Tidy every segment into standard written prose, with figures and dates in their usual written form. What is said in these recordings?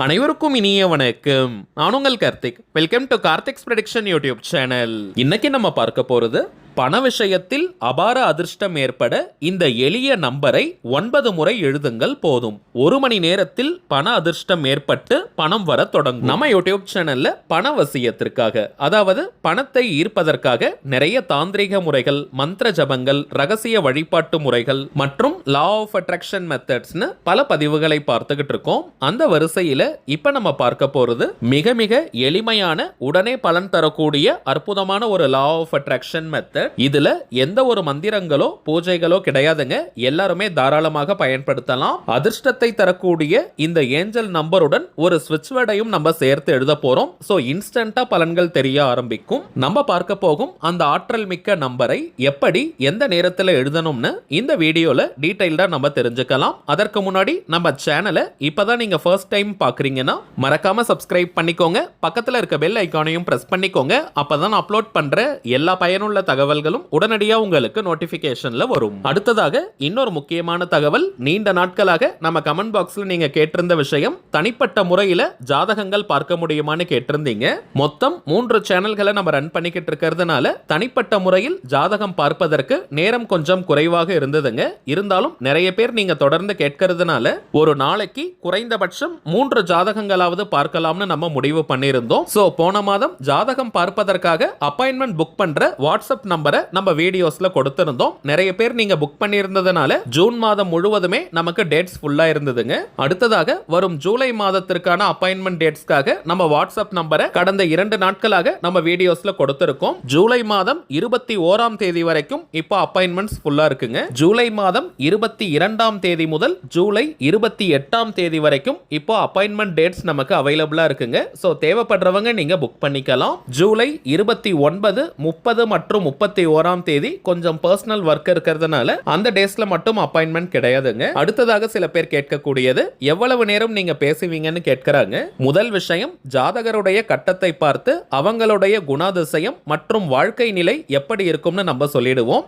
அனைவருக்கும் இனிய வணக்கம். நான் உங்கள் Karthik. Welcome to Karthik's prediction YouTube channel. இன்னைக்கு நம்ம பார்க்க போறது பண விஷயத்தில் அபார அதிர்ஷ்டம் ஏற்பட இந்த எளிய நம்பரை 9 முறை எழுதுங்கள் போதும். 1 மணி நேரத்தில் பண அதிர்ஷ்டம் ஏற்பட்டு பணம் வர தொடங்கும். நம்ம யூடியூப் சேனல்ல பணவசியத்திற்காக, அதாவது பணத்தை ஈர்ப்பதற்காக நிறைய தாந்திரிக முறைகள், மந்திர ஜபங்கள், ரகசிய வழிபாட்டு முறைகள் மற்றும் லா ஆஃப் அட்ராக்ஷன் மெத்தட்ஸ்னு பல பதிவுகளை பார்த்துக்கிட்டு இருக்கோம். அந்த வரிசையில இப்ப நம்ம பார்க்க போறது மிக மிக எளிமையான, உடனே பலன் தரக்கூடிய அற்புதமான ஒரு லா ஆஃப் அட்ராக்ஷன் மெத்தட். இதுல எந்த ஒரு மந்திரங்களோ பூஜைகளோ கிடையாதுங்க. எல்லாருமே தாராளமாக பயன்படுத்தலாம். அதிர்ஷ்டத்தை தரக்கூடிய இந்த ஏஞ்சல் நம்பருடன் ஒரு ஸ்விட்ச் வேர்டையும் நம்ம சேர்த்து எழுத போறோம். சோ இன்ஸ்டன்டா பலன்கள் தெரிய ஆரம்பிக்கும். நம்ம பார்க்க போகும் அந்த ஆற்றல் மிக்க நம்பரை எப்படி எந்த நேரத்தில் எழுதணும்னு இந்த வீடியோல டீடைல்டா நம்ம தெரிஞ்சுக்கலாம். அதற்கு முன்னாடி நம்ம சேனலை இப்பதான் நீங்க ஃபர்ஸ்ட் டைம் பாக்குறீங்கன்னா மறக்காம சப்ஸ்கிரைப் பண்ணிக்கோங்க. பக்கத்துல இருக்க பெல் ஐகானையும் பிரஸ் பண்ணிக்கோங்க. அப்பதான் அப்லோட் பண்ற எல்லா பயனுள்ள தகவல்களும் உடனடியா உங்களுக்கு நோட்டிபிகேஷன்ல வரும். அடுத்ததாக இன்னொரு முக்கியமான தகவல். நீண்ட நாட்களாக நம்ம கமெண்ட் பாக்ஸ்ல நீங்க கேட்டிருந்த விஷயம், தனிப்பட்ட முறையில ஜாதகங்கள் பார்க்க முடியுமான்னு கேட்டிருந்தீங்க. மொத்தம் 3 சேனல்களை நம்ம ரன் பண்ணிக்கிட்டு இருக்கிறதுனால தனிப்பட்ட முறையில் ஜாதகம் பார்ப்பதற்கு நேரம் கொஞ்சம் குறைவாக இருந்ததுங்க. இருந்தாலும் நிறைய பேர் நீங்க தொடர்ந்து கேட்கறதுனால ஒரு நாளைக்கு குறைந்தபட்சம் 3 ஜாதகங்களாவது பார்க்கலாம்னு நம்ம முடிவு பண்ணியிருந்தோம். சோ போன மாதம் ஜாதகம் பார்ப்பதற்காக அப்பாயின்மெண்ட் புக் பண்ற வாட்ஸ்அப் நம்பரை நம்ம வீடியோஸ்ல கொடுத்திருந்தோம். நிறைய பேர் நீங்க புக் பண்ணியிருந்ததனால ஜூன் மாதம் முழுவதுமே நமக்கு டேட்ஸ் ஃபுல்லா இருந்ததுங்க. அடுத்ததாக வரும் ஜூலை மாதத்திற்கான அப்பாயின்மெண்ட் டேட்ஸ்க்காக நம்ம வாட்ஸ்அப் நம்பரை கடந்த 2 நாட்களாக நம்ம வீடியோஸ்ல கொடுத்திருக்கோம். ஜூலை மாதம் 21ஆம் தேதி வரைக்கும் இப்போ அப்பாயின்மெண்ட்ஸ் ஃபுல்லா இருக்குங்க. ஜூலை மாதம் 22ஆம் தேதி முதல் ஜூலை 28ஆம் தேதி வரைக்கும் இப்போ அப்பாயின்மெண்ட் டேட்ஸ் நமக்கு அவைலபிளா இருக்குங்க. சோ தேவைப்படுறவங்க நீங்க புக் பண்ணிக்கலாம். ஜூலை 29, 30 மற்றும் 31ஆம் தேதி கொஞ்சம் பர்சனல் ஒர்க் இருக்கிறதுனால அந்த டேஸ்ல மட்டும் அப்பாயின்மெண்ட் கிடையாதுங்க. அடுத்ததாக சில பேர் கேட்கக்கூடியது, எவ்வளவு நேரம் நீங்க பேசுவீங்கன்னு கேட்கிறாங்க. முதல் விஷயம், ஜாதகருடைய கட்டத்தை பார்த்து அவங்களுடைய குணாதிசயம் மற்றும் வாழ்க்கை நிலை எப்படி இருக்கும்னு நம்ம சொல்லிடுவோம்.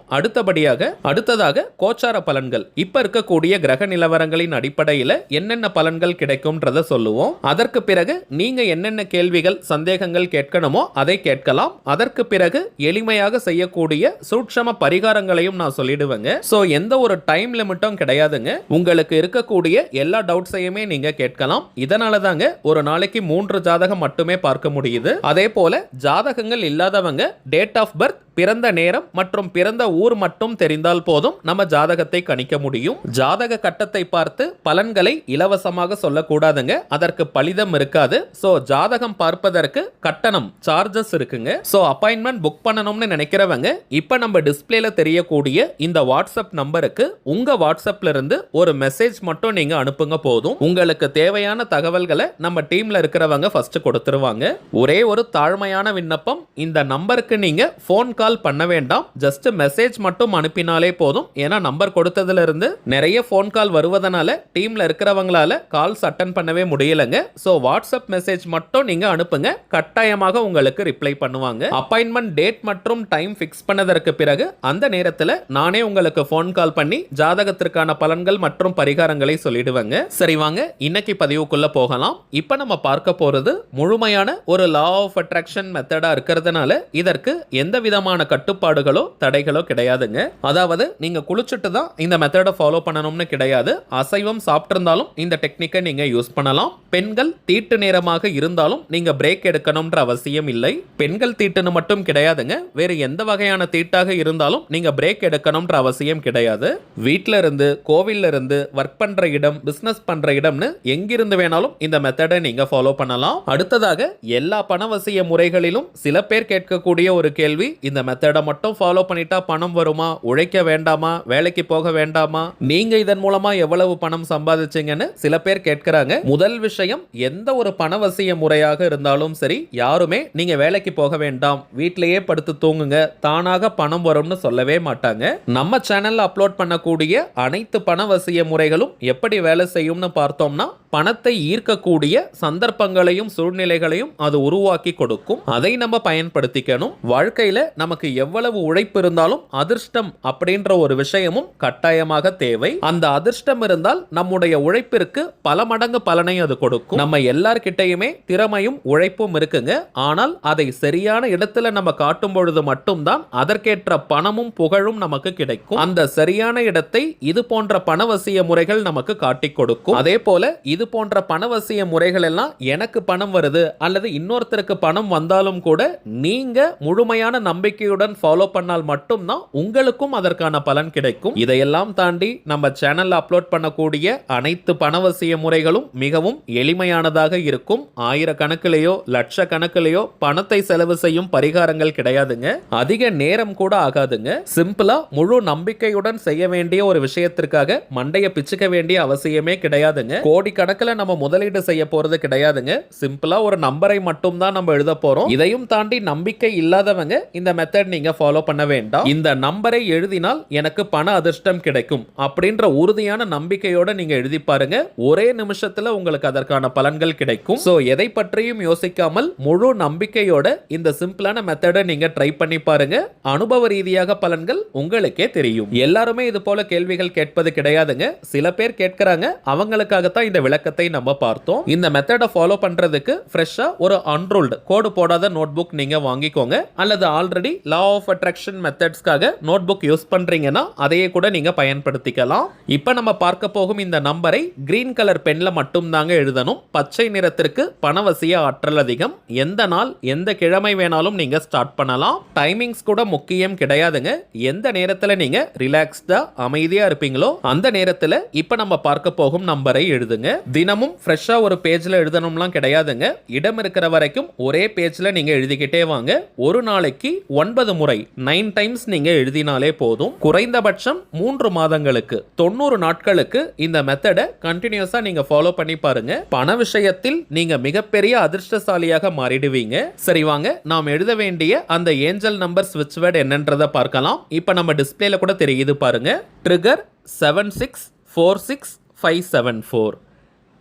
அடுத்ததாக கோச்சார பலன்கள், இப்ப இருக்கக்கூடிய கிரக நிலவரங்களின் அடிப்படையில் என்னென்ன பலன்கள் கிடைக்கும்ன்றத சொல்லுவோம். அதற்கு பிறகு நீங்க என்னென்ன கேள்விகள், சந்தேகங்கள் கேட்கணுமோ அதை கேட்கலாம். அதற்கு பிறகு எளிமையாக செய்யக்கூடிய சூட்சம பரிகாரங்களையும் நான் சொல்லிடுவேங்க. சோ எந்த ஒரு டைம் லிமிட்டும் கிடையாதுங்க. உங்களுக்கு இருக்கக்கூடிய எல்லா டவுட்ஸையுமே நீங்க கேட்கலாம். இதனால தாங்க ஒரு நாளைக்கு 3 ஜாதகம் மட்டுமே பார்க்க முடியுது. அதே போல ஜாதகங்கள் இல்லாதவங்க டேட் ஆஃப் பர்த், பிறந்த நேரம் மற்றும் பிறந்த ஊர் மட்டும் தெரிந்தால் போதும் நம்ம ஜாதகத்தை கணிக்க முடியும். ஜாதக கட்டத்தை பார்த்து பலன்களை இலவசமாக சொல்லக்கூடாதுங்க. அதற்கு பலிதம் இருக்காது. சோ ஜாதகம் பார்ப்பதற்கு கட்டணம், சார்ஜஸ் இருக்குங்க. சோ அப்பாயின்மெண்ட் புக் பண்ணணும்னு நினைக்கிறவங்க இப்ப நம்ம டிஸ்பிளேல தெரியக்கூடிய இந்த வாட்ஸ்அப் நம்பருக்கு உங்க வாட்ஸ்அப்ல இருந்து ஒரு மெசேஜ் மட்டும் நீங்க அனுப்புங்க போதும். உங்களுக்கு தேவையான தகவல்களை நம்ம டீம்ல இருக்கிறவங்க ஃபர்ஸ்ட் கொடுத்துருவாங்க. ஒரே ஒரு தாழ்மையான விண்ணப்பம், இந்த நம்பருக்கு நீங்க போன் கால் பண்ண வேண்டாம். ஜஸ்ட் மெசேஜ் மட்டும் அனுப்பினாலே போதும். ஏன்னா நம்பர் கொடுத்ததுல இருந்து நிறைய போன் கால் வருவதனால டீம்ல இருக்கிறவங்களால கால்ஸ் அட்டெண்ட் பண்ணவே முடியலங்க. சோ வாட்ஸ்அப் மெசேஜ் மட்டும் நீங்க அனுப்புங்க. கட்டாயமாக உங்களுக்கு ரிப்ளை பண்ணுவாங்க. அப்பாயின்மெண்ட் டேட் மற்றும் டைம் ஃபிக்ஸ் பண்ணதற்கு பிறகு அந்த நேரத்தில் நானே உங்களுக்கு போன் கால் பண்ணி ஜாதகத்திற்கான பலன்கள் மற்றும் பரிகாரங்களை சொல்லிடுவேங்க. சரி வாங்க இன்னைக்கு பதிவுக்குள்ள போகலாம். இப்ப நம்ம பார்க்க போறது முழுமையான ஒரு லா ஆஃப் அட்ராக்ஷன் மெத்தடா இருக்கிறதுனால இதற்கு எந்த விதமான கட்டுப்பாடுகளோ தடைகளோ கிடையாதுங்க. அதாவது நீங்க குளிச்சுட்டு தான் இந்த மெத்தடை ஃபாலோ பண்ணணும்னு கிடையாது. அசைவம் சாப்பிட்டிருந்தாலும் இந்த டெக்னிக்கை நீங்க யூஸ் பண்ணலாம். பெண்கள் தீட்டு நேரமாக இருந்தாலும் நீங்க பிரேக் எடுக்கணும்ன்ற அவசியம் இல்லை. பெண்கள் தீட்டுன்னு மட்டும் கிடையாதுங்க. வேறு எந்த வகையான தீட்டாக இருந்தாலும் நீங்க பிரேக் எடுக்கணும்ன்ற அவசியம் கிடையாது. வீட்ல இருந்து, கோவில்ல இருந்து, ஒர்க் பண்ற இடம், பிசினஸ் பண்ற இடம்னு எங்கிருந்து வேணாலும் இந்த மெத்தடை நீங்க ஃபாலோ பண்ணலாம். அடுத்ததாக எல்லா பணவசிய முறைகளிலும் சில பேர் கேட்கக்கூடிய ஒரு கேள்வி, இந்த மெத்தடை மட்டும் ஃபாலோ பண்ணிட்டா பணம் வருமா, உழைக்க வேண்டாமா, வேலைக்கு போக வேண்டாமா, நீங்க இதன் மூலமா எவ்வளவு பணம் சம்பாதிச்சீங்கன்னு சில பேர் கேட்கிறாங்க. முதல் விஷயம், எந்த ஒரு பணவசிய முறையாக இருந்தாலும் சரி, யாருமே நீங்க வேலைக்கு போக வேண்டாம், வீட்டிலேயே படுத்து தூங்குங்க, தானாக பணம் வரும்னு சொல்லவே மாட்டாங்க. நம்ம சேனல்ல அப்லோட் பண்ணக்கூடிய அனைத்து பணவசிய முறைகளும் எப்படி வேலை செய்யும்னு பார்த்தோம்னா, பணத்தை ஈர்க்கக்கூடிய சந்தர்ப்பங்களையும் சூழ்நிலைகளையும் அது உருவாக்கி கொடுக்கும். அதை நம்ம பயன்படுத்திக்கணும். வாழ்க்கையில நம்ம நமக்கு எவ்வளவு உழைப்பு இருந்தாலும் அதிர்ஷ்டம் அப்படின்ற ஒரு விஷயமும் கட்டாயமாக தேவை. அந்த அதிர்ஷ்டம் இருந்தால் நம்முடைய உழைப்பிற்கு பல மடங்கு பலனை அது கொடுக்கும். நம்ம எல்லார்கிட்டயுமே திறமையும் உழைப்பும் இருக்குங்க. ஆனால் அதை சரியான இடத்துல நம்ம காட்டும் பொழுது மட்டும்தான் அதற்கேற்ற பணமும் புகழும் நமக்கு கிடைக்கும். அந்த சரியான இடத்தை இது போன்ற பணவசிய முறைகள் நமக்கு காட்டிக் கொடுக்கும். அதே போல இது போன்ற பணவசிய முறைகள் எல்லாம் எனக்கு பணம் வருது அல்லது இன்னொருத்தருக்கு பணம் வந்தாலும் கூட நீங்க முழுமையான நம்பிக்கையுடன் ஃபாலோ பண்ணால் மட்டும்தான் உங்களுக்கும் அதற்கான பலன் கிடைக்கும். இதையெல்லாம் தாண்டி நம்ம சேனல்ல அப்லோட் பண்ணக்கூடிய அனைத்து பணவசிய முறைகளும் மிகவும் எளிமையானதாக இருக்கும். ஆயிரக்கணக்கிலேயோ லட்சக்கணக்கிலேயோ பணத்தை செலவு செய்யும் பரிகாரங்கள் கிடையாதுங்க. அதிக நேரம் கூட ஆகாதுங்க. சிம்பிளா முழு நம்பிக்கையுடன் செய்ய வேண்டிய ஒரு விஷயத்திற்காக மண்டைய பிச்சுக்க வேண்டிய அவசியமே கிடையாதுங்க. கோடி கணக்கில் நம்ம முதலீடு செய்ய போறது கிடையாதுங்க. சிம்பிளா ஒரு நம்பரை மட்டும் தான் நம்ம எழுத போறோம். இதையும் தாண்டி நம்பிக்கை இல்லாதவங்க இந்த மெத்தட் நீங்க ஃபாலோ பண்ண வேண்டாம். இந்த நம்பரை எழுதினால் எனக்கு பண அதிர்ஷ்டம் கிடைக்கும் அப்படின்ற உறுதியான நம்பிக்கையோட நீங்க எழுதி பாருங்க. ஒரே நிமிஷத்துல உங்களுக்கு அதற்கான பலன்கள் கிடைக்கும். சோ எதை பற்றியும் யோசிக்காமல் முழு நம்பிக்கையோட இந்த சிம்பிளான மெத்தடை நீங்க ட்ரை பண்ணி பாருங்க. அனுபவ ரீதியாக பலன்கள் உங்களுக்கே தெரியும். எல்லாருமே இது போல கேள்விகள் கேட்பது கிடையாதுங்க. சில பேர் கேட்கறாங்க. அவங்களுக்காகத்தான் இந்த விளக்கத்தை நம்ம பார்த்தோம். இந்த மெத்தடை ஃபாலோ பண்றதுக்கு ஃப்ரெஷ்ஷா ஒரு அன்ரூல்டு கோடு போடாத நோட் புக் நீங்க வாங்கிக்கோங்க. அல்லது ஆல்ரெடி லா ஆஃப் அட்ராக்ஷன் மெத்தட்ஸ்க்காக நோட் புக் யூஸ் பண்றீங்கன்னா அதையே கூட நீங்க பயன்படுத்திக்கலாம். இப்ப நம்ம பார்க்க போகும் இந்த நம்பரை கிரீன் கலர் பென்ல மட்டும் தாங்க எழுதணும். பச்சை நிறத்திற்கு பணவசிய ஆற்றல் அதிகம். எந்த நாள் எந்த கிழமை வேணாலும் நீங்க ஸ்டார்ட் பண்ணலாம். டைமிங்ஸ் கூட முக்கியம் கிடையாதுங்க. எந்த நேரத்துல நீங்க ரிலாக்ஸ்டா அமைதியா இருப்பீங்களோ அந்த நேரத்துல இப்ப நம்ம பார்க்க போகும் நம்பரை எழுதுங்க. தினமும் ஃப்ரெஷ்ஷா ஒரு பேஜ்ல எழுதணும்லாம் கிடையாதுங்க. இடம் இருக்கிற வரைக்கும் ஒரே பேஜ்ல நீங்க எழுதிக்கிட்டே வாங்க. ஒரு நாளைக்கு 9 முறை 9 டைம்ஸ் நீங்க எழுதினாலே போதும். குறைந்தபட்சம் 3 மாதங்களுக்கு 90 நாட்களுக்கு இந்த மெத்தடை கண்டினியூஸா நீங்க ஃபாலோ பண்ணி பாருங்க. பண விஷயத்தில் நீங்க மிகப்பெரிய அதிர்ஷ்டசாலியாக மாறிடுவீங்க. சரி வாங்க நாம் எழுத வேண்டிய அந்த ஏஞ்சல் நம்பர் ஸ்விட்ச் வேர்ட் என்னன்றதை பார்க்கலாம். இப்ப நம்ம டிஸ்பிளேல கூட தெரியுது பாருங்க. ட்ரிகர் 7646574.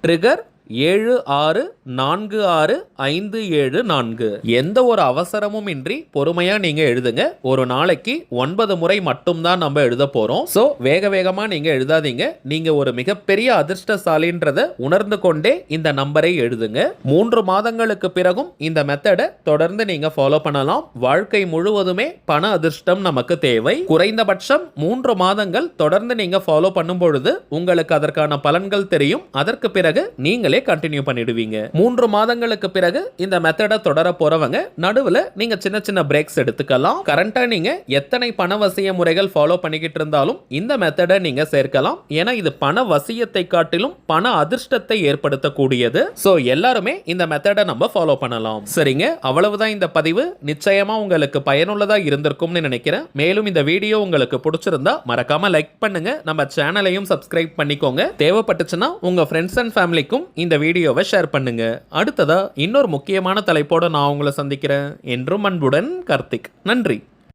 ட்ரிகர் 764657 எந்த ஒரு அவசரமும் இன்றி பொறுமையா நீங்க எழுதுங்க. ஒரு நாளைக்கு 9 முறை மட்டும் தான் நம்ம எழுத போறோம். சோ வேக வேகமா நீங்க எழுதாதீங்க. நீங்க ஒரு மிகப்பெரிய அதிர்ஷ்டசாலின்றதை உணர்ந்து கொண்டே இந்த நம்பரை எழுதுங்க. 3 மாதங்களுக்கு பிறகும் இந்த மெத்தடை தொடர்ந்து நீங்க ஃபாலோ பண்ணலாம். வாழ்க்கை முழுவதுமே பண அதிர்ஷ்டம் நமக்கு தேவை. குறைந்தபட்சம் 3 மாதங்கள் தொடர்ந்து நீங்க ஃபாலோ பண்ணும் பொழுது உங்களுக்கு அதற்கான பலன்கள் தெரியும். அதற்கு பிறகு நீங்களே கண்டினியூ பண்ணிடுவீங்க. 3 மாதங்களுக்கு பிறகு இந்த மெத்தடை தொடர போறவங்க நடுவுல நீங்க சின்ன சின்ன பிரேக்ஸ் எடுத்துக்கலாம். கரண்டா நீங்க எத்தனை பணவசிய முறைகள் ஃபாலோ பண்ணிக்கிட்டு இருந்தாலும் இந்த மெத்தடை நீங்க சேர்க்கலாம். ஏன்னா இது பண வசியத்தை காட்டிலும் பண அதிர்ஷ்டத்தை ஏற்படுத்தக்கூடியது. சோ எல்லாருமே இந்த மெத்தடை நம்ம ஃபாலோ பண்ணலாம். சரிங்க, அவ்வளவுதான் இந்த பதிவு. நிச்சயமா உங்களுக்கு பயனுள்ளதா இருந்திருக்கும்னு நினைக்கிறேன். மேலும் இந்த வீடியோ உங்களுக்கு பிடிச்சிருந்தா மறக்காம லைக் பண்ணுங்க. நம்ம சேனலையும் சப்ஸ்கிரைப் பண்ணிக்கோங்க. தேவைப்பட்டுச்சுன்னா உங்க ஃப்ரெண்ட்ஸ் அண்ட் ஃபேமிலிக்கும் இந்த வீடியோவை ஷேர் பண்ணுங்க. அடுத்ததா இன்னொரு முக்கியமான தலைப்போட நான் உங்களை சந்திக்கிறேன். என்றும் அன்புடன் கார்த்திக். நன்றி.